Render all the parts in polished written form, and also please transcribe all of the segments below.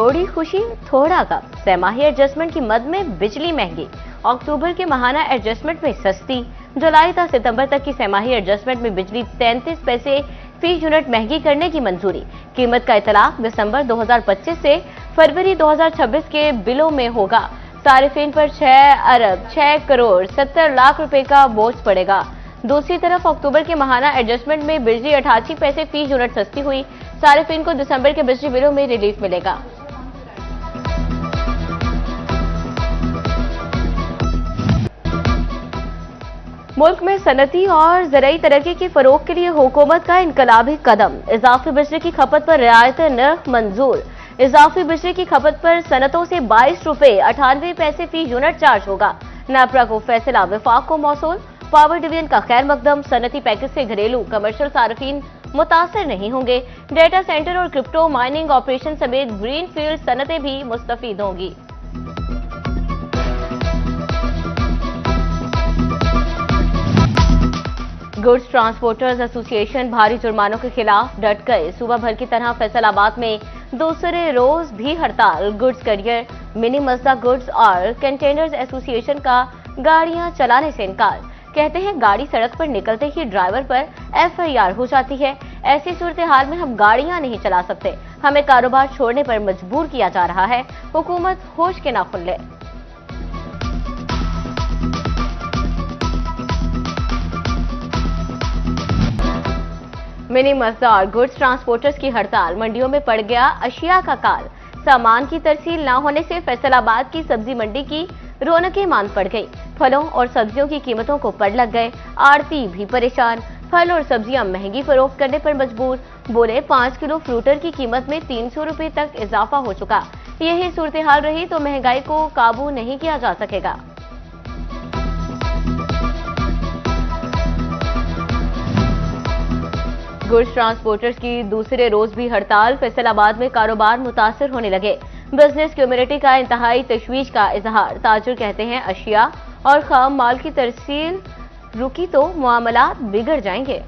थोड़ी खुशी थोड़ा गम, तिमाही एडजस्टमेंट की मद में बिजली महंगी। अक्टूबर के माहाना एडजस्टमेंट में सस्ती, जुलाई से सितंबर तक की तिमाही एडजस्टमेंट में बिजली 33 पैसे फी यूनिट महंगी करने की मंजूरी। कीमत का इतलाक दिसंबर 2025 से फरवरी 2026 के बिलों में होगा। सारिफिन पर 6 अरब 6 करोड़ 70 लाख रुपए का बोझ पड़ेगा। दूसरी तरफ अक्टूबर के माहाना एडजस्टमेंट में बिजली 88 पैसे फी यूनिट सस्ती हुई। सारिफिन को दिसंबर के बिजली बिलों में रिलीफ मिलेगा। मुल्क में सनती और ज़राई तरक्की की फरोग के लिए हुकूमत का इनकलाबी कदम। इजाफी बिजली की खपत पर रियायत नर्ख मंजूर। इजाफी बिजली की खपत पर सनतों से 22 रुपए 98 पैसे फी यूनिट चार्ज होगा। नेपरा को फैसला, विफाक को मौसूल। पावर डिवीजन का खैर मकदम, सनती पैकेज से घरेलू कमर्शियल सार्फिन मुतासर नहीं होंगे। डेटा सेंटर और क्रिप्टो माइनिंग ऑपरेशन समेत ग्रीन फील्ड सनतें भी मुस्तफीद होंगी। गुड्स ट्रांसपोर्टर्स एसोसिएशन भारी जुर्मानों के खिलाफ डट गए। सूबा भर की तरह फैसलाबाद में दूसरे रोज भी हड़ताल। गुड्स करियर, मिनी मजदा गुड्स और कंटेनर्स एसोसिएशन का गाड़ियां चलाने से इनकार। कहते हैं गाड़ी सड़क पर निकलते ही ड्राइवर पर एफआईआर हो जाती है। ऐसी सूरत हाल में हम गाड़ियां नहीं चला सकते, हमें कारोबार छोड़ने पर मजबूर किया जा रहा है। हुकूमत होश के नाखुन ले। मिनी मजदा और गुड्स ट्रांसपोर्टर्स की हड़ताल, मंडियों में पड़ गया अशिया का काल। सामान की तरसील न होने से फैसलाबाद की सब्जी मंडी की रौनकें मांद पड़ गई। फलों और सब्जियों की कीमतों को पड़ लग गए। आड़ती भी परेशान, फल और सब्जियां महंगी फरोख्त करने पर मजबूर। बोले 5 किलो फ्रूटर की कीमत में 300 रुपए तक इजाफा हो चुका। यही सूरत हाल रही तो महंगाई को काबू नहीं किया जा सकेगा। गुड्स ट्रांसपोर्टर्स की दूसरे रोज भी हड़ताल। फैसलाबाद में कारोबार मुतासर होने लगे। बिजनेस कम्युनिटी का इंतहाई तशवीश का इजहार। ताजिर कहते हैं अशिया और खाम माल की तरसील रुकी तो मामलात बिगड़ जाएंगे।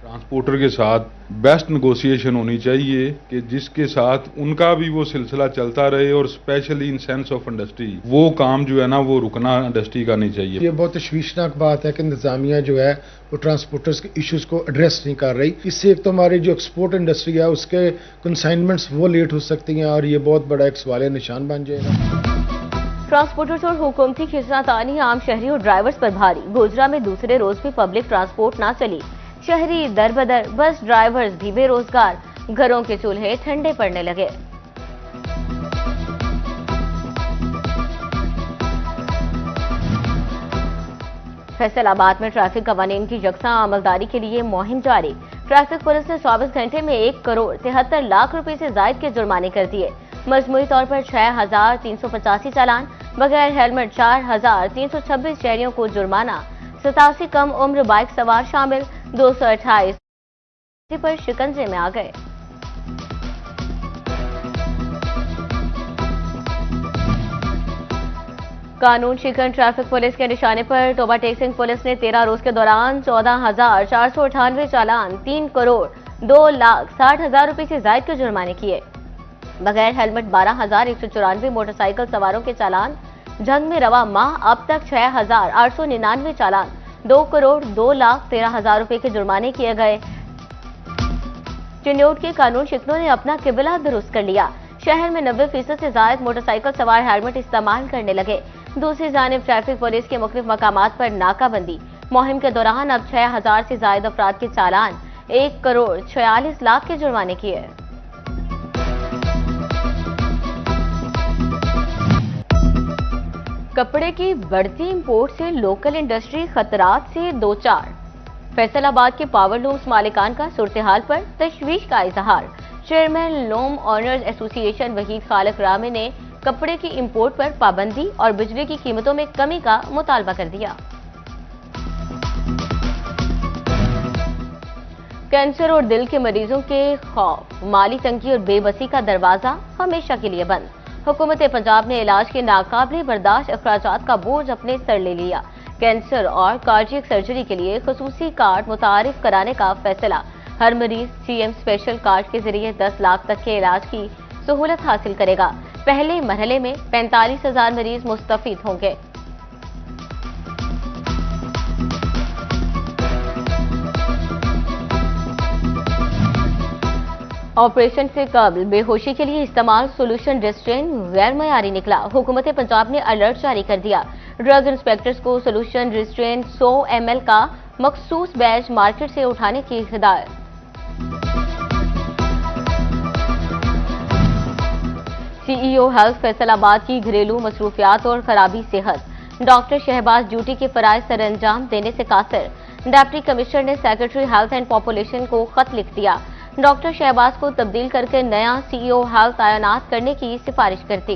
ट्रांसपोर्टर के साथ बेस्ट नेगोशिएशन होनी चाहिए कि जिसके साथ उनका भी वो सिलसिला चलता रहे और specially in sense of industry वो काम जो है ना वो रुकना इंडस्ट्री का नहीं चाहिए। ये बहुत तशवीशनाक बात है कि इंतजामिया जो है वो ट्रांसपोर्टर्स के इश्यूज को एड्रेस नहीं कर रही। इससे एक तो हमारी जो एक्सपोर्ट इंडस्ट्री है उसके कंसाइनमेंट्स वो लेट हो सकती हैं और ये बहुत बड़ा एक सवालिया निशान बन जाएगा। ट्रांसपोर्टर्स और हुकूमती खिस्सातानी आम शहरी और ड्राइवर्स पर भारी। गोजरा में दूसरे रोज भी पब्लिक ट्रांसपोर्ट ना चली। शहरी दर बदर, बस ड्राइवर्स भी बेरोजगार। घरों के चूल्हे ठंडे पड़ने लगे। फैसलाबाद में ट्रैफिक कवानीन की यकसा अमलदारी के लिए मुहिम जारी। ट्रैफिक पुलिस ने 24 घंटे में 1 करोड़ 73 लाख रुपए से जायद के जुर्माने कर दिए। मजमूई तौर पर 6,385 चालान, बगैर हेलमेट 4,326 शहरियों को जुर्माना। 87 कम उम्र बाइक सवार शामिल। 228 पर शिकंजे में आ गए। कानून शिकन ट्रैफिक पुलिस के निशाने पर टोबा टेक्सिंग पुलिस ने 13 रोज के दौरान 14,498 चालान, 3 करोड़ 2,60,000 रुपए से जायद के जुर्माने किए। बगैर हेलमेट 12,194 मोटरसाइकिल सवारों के चालान। जंग में रवा माह अब तक 6,899 चालान, 2 करोड़ 2,13,000 रुपए के जुर्माने किए गए। चिन्योट के कानून शिकनों ने अपना किबला दुरुस्त कर लिया। शहर में 90% से ज्यादा मोटरसाइकिल सवार हेलमेट इस्तेमाल करने लगे। दूसरी जानिब ट्रैफिक पुलिस के मुख्तलिफ मकामात पर नाकाबंदी। मुहिम के दौरान अब 6,000 से ज्यादा अफराद के चालान, 1 करोड़ 46 लाख के जुर्माने किए। कपड़े की बढ़ती इंपोर्ट से लोकल इंडस्ट्री खतरात से दो चार। फैसलाबाद के पावर लूम्स मालिकान का सूरत-ए-हाल पर तशवीश का इजहार। Chairman loom owners association Waheed Khaliq Rami ने कपड़े की इंपोर्ट पर पाबंदी और बिजली की कीमतों में कमी का मुतालबा कर दिया। कैंसर और दिल के मरीजों के खौफ, माली तंगी और बेबसी का दरवाजा हमेशा के लिए बंद। हुकूमत पंजाब ने इलाज के नाकाबिले बर्दाश्त अखराजात का बोझ अपने सर ले लिया। कैंसर और कार्डियक सर्जरी के लिए खसूसी कार्ड मुतारिफ कराने का फैसला। हर मरीज सीएम स्पेशल कार्ड के जरिए 10 लाख तक के इलाज की सहूलत हासिल करेगा। पहले मरहले में 45,000 मरीज मुस्तफीद होंगे। ऑपरेशन से कबल बेहोशी के लिए इस्तेमाल सोल्यूशन रेस्ट्रेन गैर मयारी निकला। हुकूमत पंजाब ने अलर्ट जारी कर दिया। ड्रग इंस्पेक्टर्स को सोल्यूशन रेस्ट्रेन 100 ml का मखसूस बैच मार्केट से उठाने की हिदायत। सीईओ हेल्थ फैसलाबाद की घरेलू मसरूफियात और खराबी सेहत। डॉक्टर शहबाज ड्यूटी के फराइज सर अंजाम देने से कासिर। डिप्टी कमिश्नर ने सेक्रेटरी हेल्थ एंड पॉपुलेशन को खत लिख दिया। डॉक्टर शहबाज को तब्दील करके नया सीईओ हेल्थ तैनात करने की सिफारिश कर दी।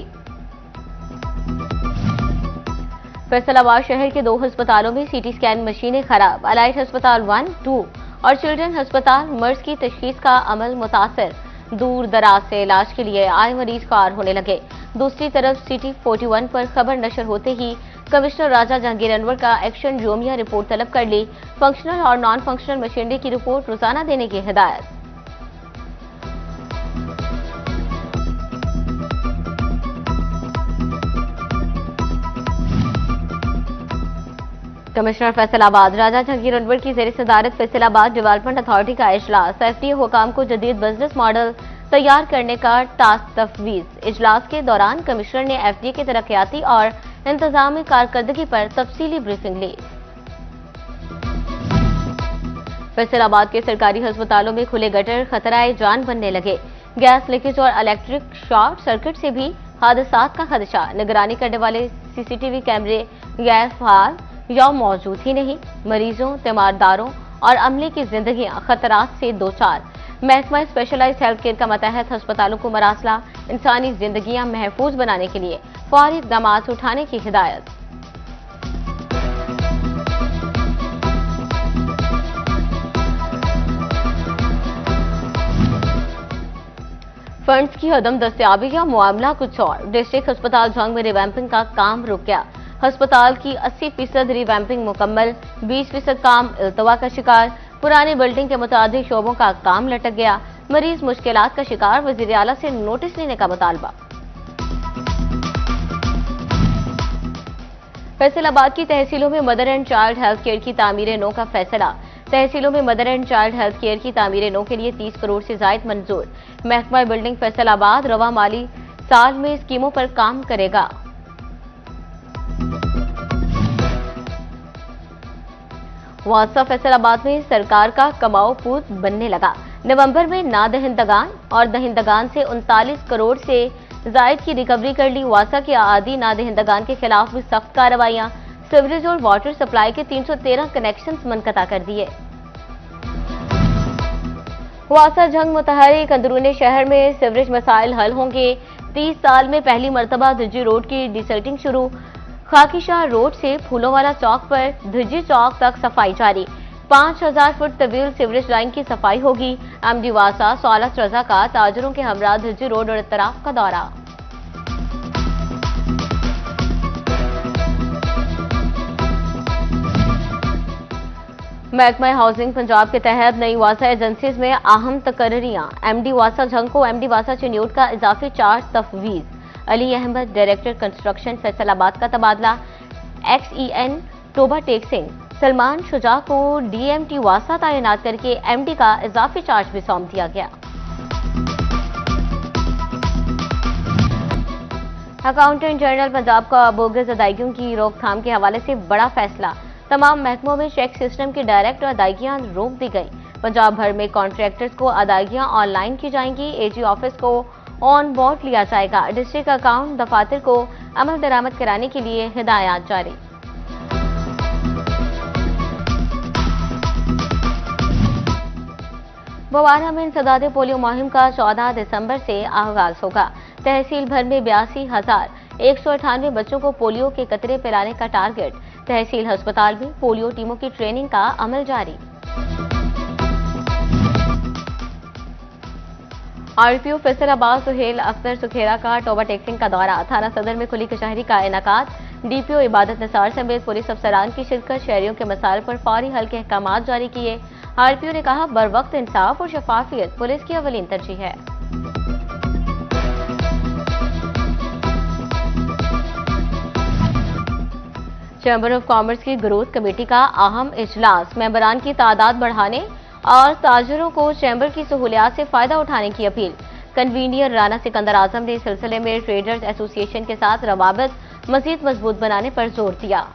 फैसलाबाद शहर के 2 अस्पतालों में सीटी स्कैन मशीनें खराब। अलाइट अस्पताल 1, 2 और चिल्ड्रन अस्पताल मर्ज की तशखीस का अमल मुतासर। दूर दराज से इलाज के लिए आए मरीज कार होने लगे। दूसरी तरफ सिटी 41 पर खबर नशर होते ही कमिश्नर राजा जहांगीर अनवर का एक्शन जोमिया रिपोर्ट तलब कर ली। फंक्शनल और नॉन फंक्शनल मशीनरी की रिपोर्ट रोजाना देने की हिदायत। कमिश्नर फैसलाबाद राजा जहांगीर अनवर की ज़ेर सदारत फैसलाबाद डेवलपमेंट अथॉरिटी का इजलास। एफडीए हुकाम को जदीद बिजनेस मॉडल तैयार करने का टास्क तफवीज। इजलास के दौरान कमिश्नर ने एफडीए के तरक्याती और इंतजामी कारकर्दगी पर तफसीली ब्रीफिंग ली। फैसलाबाद के सरकारी अस्पतालों में खुले गटर खतराए जान बनने लगे। गैस लीकेज और इलेक्ट्रिक शॉर्ट सर्किट से भी हादसात का खदशा। निगरानी करने वाले सीसीटीवी कैमरे गैर फाल या मौजूद ही नहीं। मरीजों, तीमारदारों और अमले की जिंदगियां खतरात से दो चार। महकमा स्पेशलाइज्ड हेल्थ केयर का मतहत अस्पतालों को मरासला इंसानी जिंदगियां महफूज बनाने के लिए फौरी इक़दाम उठाने की हिदायत। फंड्स की अदम दस्तयाबी या मामला कुछ और। डिस्ट्रिक्ट अस्पताल जंग में रिवैम्पिंग का काम रुक गया। अस्पताल की 80% रिवैम्पिंग मुकम्मल, 20% काम इल्तवा का शिकार। पुरानी बिल्डिंग के मुताबिक शोबों का काम लटक गया। मरीज मुश्किलात का शिकार। वजीर आला से नोटिस लेने का मुतालबा। फैसलाबाद की तहसीलों में mother and child health care की तामीर नो का फैसला। तहसीलों में mother and child health care की तामीर नो के लिए 30 करोड़ से जायद मंजूर। महकमा बिल्डिंग फैसलाबाद रवा माली साल में स्कीमों पर काम करेगा। वासा फैसलाबाद में सरकार का कमाओ पूत बनने लगा। नवंबर में नादहिंदगान और दहिंदगान से 39 करोड़ से जायद की रिकवरी कर ली। वासा के आदि नादहिंदगान के खिलाफ भी सख्त कार्रवाइयां। सीवरेज और वाटर सप्लाई के 313 कनेक्शंस मुनक़ता कर दिए। वासा जंग मुतहरिक अंदरूनी शहर में सीवरेज मसाइल हल होंगे। 30 साल में पहली मरतबा धुज्जी रोड की डिसल्टिंग शुरू। खाकीशाह रोड से फूलोंवाला चौक पर धुज्जी चौक तक सफाई जारी। 5000 फुट तवील सीवरेज लाइन की सफाई होगी। एमडी वासा सौलत रजा का ताजरों के हमरा धुज्जी रोड और इत्तराफ का दौरा। महकमा हाउसिंग पंजाब के तहत नई वासा एजेंसीज में अहम तकर्रियां। एमडी वासा जंग को एमडी वासा चिन्यूट का इजाफी चार्ज तफवीज। अली अहमद डायरेक्टर कंस्ट्रक्शन फैसलाबाद का तबादला। XEN टोबा टेक सिंह सलमान शुजा को DMT वासा तैनात करके MD का इजाफी चार्ज भी सौंप दिया गया। अकाउंटेंट जनरल पंजाब का बोगस अदायगियों की रोकथाम के हवाले से बड़ा फैसला। तमाम महकमों में चेक सिस्टम की डायरेक्ट अदायगियां रोक दी गई। पंजाब भर में कॉन्ट्रैक्टर्स को अदायगियां ऑनलाइन की जाएंगी। AG ऑफिस को ऑन बोर्ड लिया जाएगा। डिस्ट्रिक्ट अकाउंट दफातर को अमल दरामद कराने के लिए हिदायत जारी। बवारा में इंसदाद पोलियो मुहिम का 14 दिसंबर से आगाज होगा। तहसील भर में 82,198 बच्चों को पोलियो के कतरे पिलाने का टारगेट। तहसील अस्पताल में पोलियो टीमों की ट्रेनिंग का अमल जारी। RPO फैसलाबाद सुहेल अख्तर सुखेरा का टोबा टेक्सिंग का दौरा। थाना सदर में खुली कचहरी का इनेकाद। DPO इबादत निसार समेत पुलिस अफसरान की शिरकत। शहरियों के मसाइल पर फौरी हल के अहकाम जारी किए। आरपीओ ने कहा, बरवक्त इंसाफ और शफाफियत पुलिस की अवलीन तरजीह है। चैम्बर ऑफ कॉमर्स की ग्रोथ कमेटी का अहम इजलास, मेंबरान की तादाद बढ़ाने और ताजरों को चैम्बर की सहूलियात से फायदा उठाने की अपील। कन्वीनियर राना सिकंदर आजम ने इस सिलसिले में ट्रेडर्स एसोसिएशन के साथ रवाबित मजीद मजबूत बनाने पर जोर दिया।